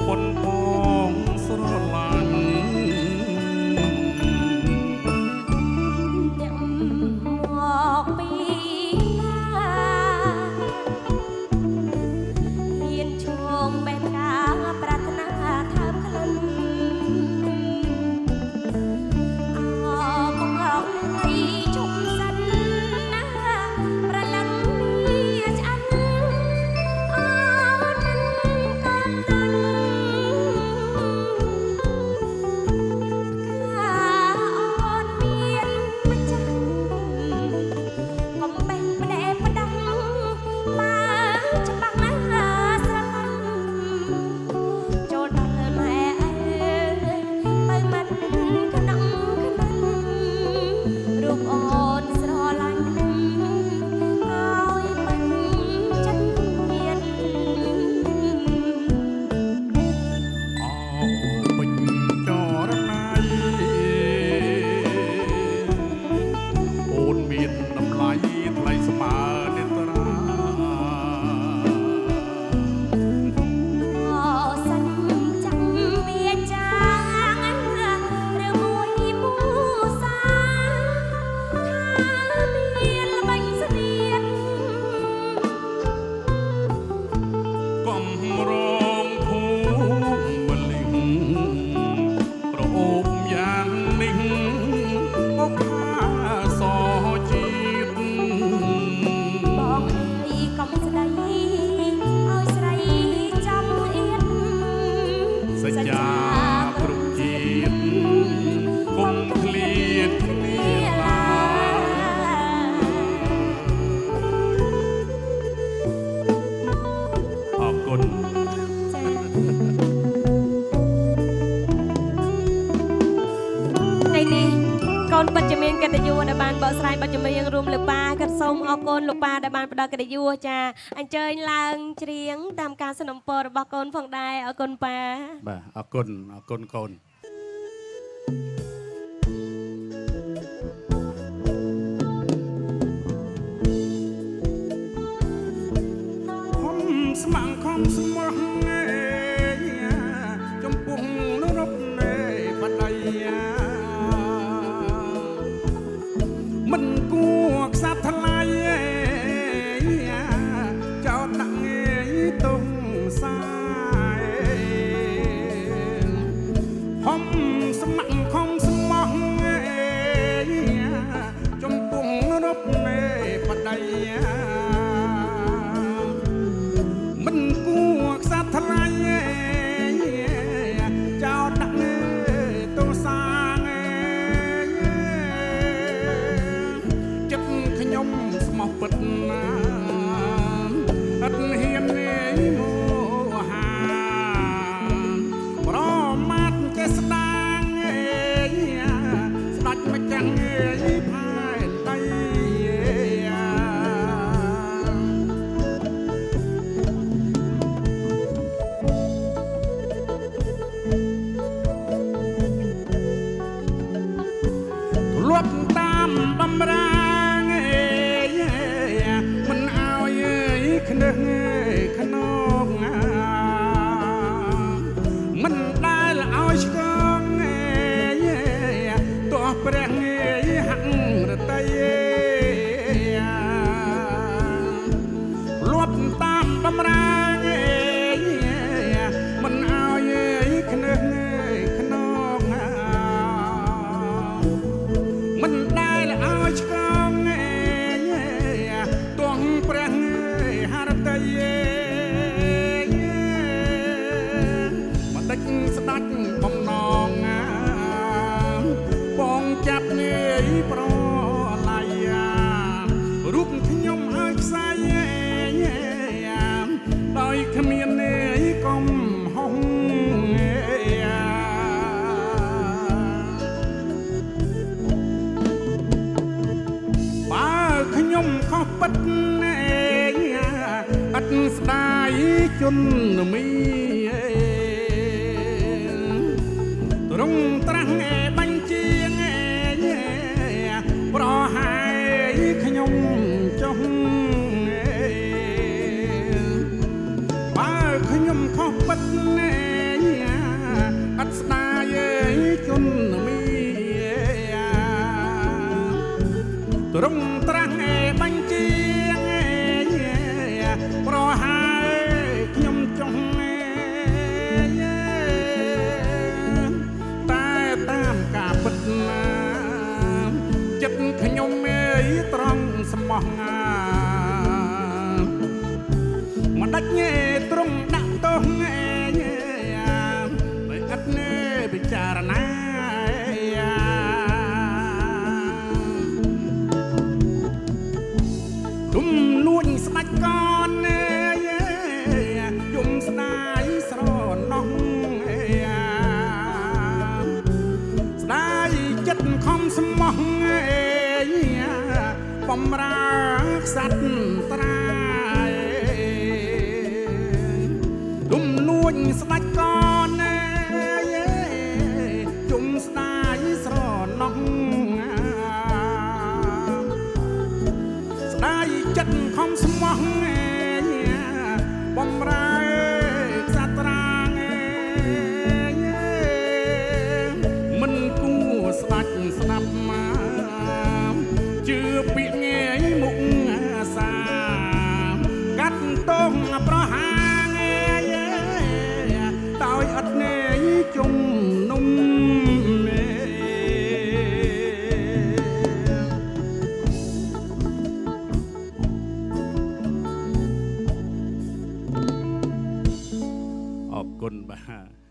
ព សច្ចាគ្រប់ជាតិគុំឃ្លៀតគ្នាឡើយអរគុណថ្ងៃនេះកូនពិតជាមានកិត្តិយសដែលបានបកស្រាយបទចម្រៀងរួមលោកប៉ាក៏សូមអរគុណលោកប៉ាដែលបានផ្ដល់កិត្តិយសចាអញ្ជើញឡើងច្រៀងតាមការสนับสนุนរបស់កូនផងដែរអរគុណប៉ាបាទអរគុណកូនស្មាំងខំស្មោះចំពោះនរពនៃបដៃមិនគួរខ្សាត់ថ្លៃចោតដាក់ងាយទុំសាយហំស្មាំងខំស្មោះចំពោះនរពនៃបដៃមិនគួរខ្សាត់ថ្លៃចោតដាក់ងាយទុំសាខ្ញុំស្មោះពិតណាអត់ហ៊ាននេះមកហាប្រមាថចេះស្ដាងស្ដាច់មកចាំងផែនដៃធ្លាប់តាមបំរាខ្នឹងខ្នងមិនដែលឲ្យឆ្កងទោះព្រះហាក់រតីលួបតាមបំរាមិនឲ្យខ្នឹងខ្នងមិនដែលឲ្យឆ្កងទោះព្រះមកដឹកស្ដាច់បំណងបងចាប់នាយប្រឡ័យរូបខ្ញុំឲ្យខ្សែដោយគ្មាននាយកុំហុងបើខ្ញុំខុសពិតអត់ស្ដាយជន់មីទ្រង់ត្រាស់បញ្ជាប្រហាយខ្ញុំចុះបើខ្ញុំខុសពិតអត់ស្ដាយជន់មីទ្រង់ត្រាស់បញ្ជាប្រហាយខ្ញុំចង់តែតាមការពិតណាចិត្តខ្ញុំត្រង់ស្មោះមកដាច់ទ្រង់ដាក់ទោសដោយឥតពិចារណាទុំលួចស្ដាច់កនយំស្ដាយស្រណោះស្ដាយចិត្តខំស្មោះបំរើខ្សាត់ត្រាយទុំលួចស្ដាច់កនយំស្ដាយស្រណោះស្ដាយចិត្តខំស្មោះបំរើខ្សាត់ត្រាងមិនគួរស្ដាច់ស្ដាប់មកជឿពាក្យងាយមុខសាកាត់ទងប្រហាដោយអត់នេជុំនុំអរគុណបាទ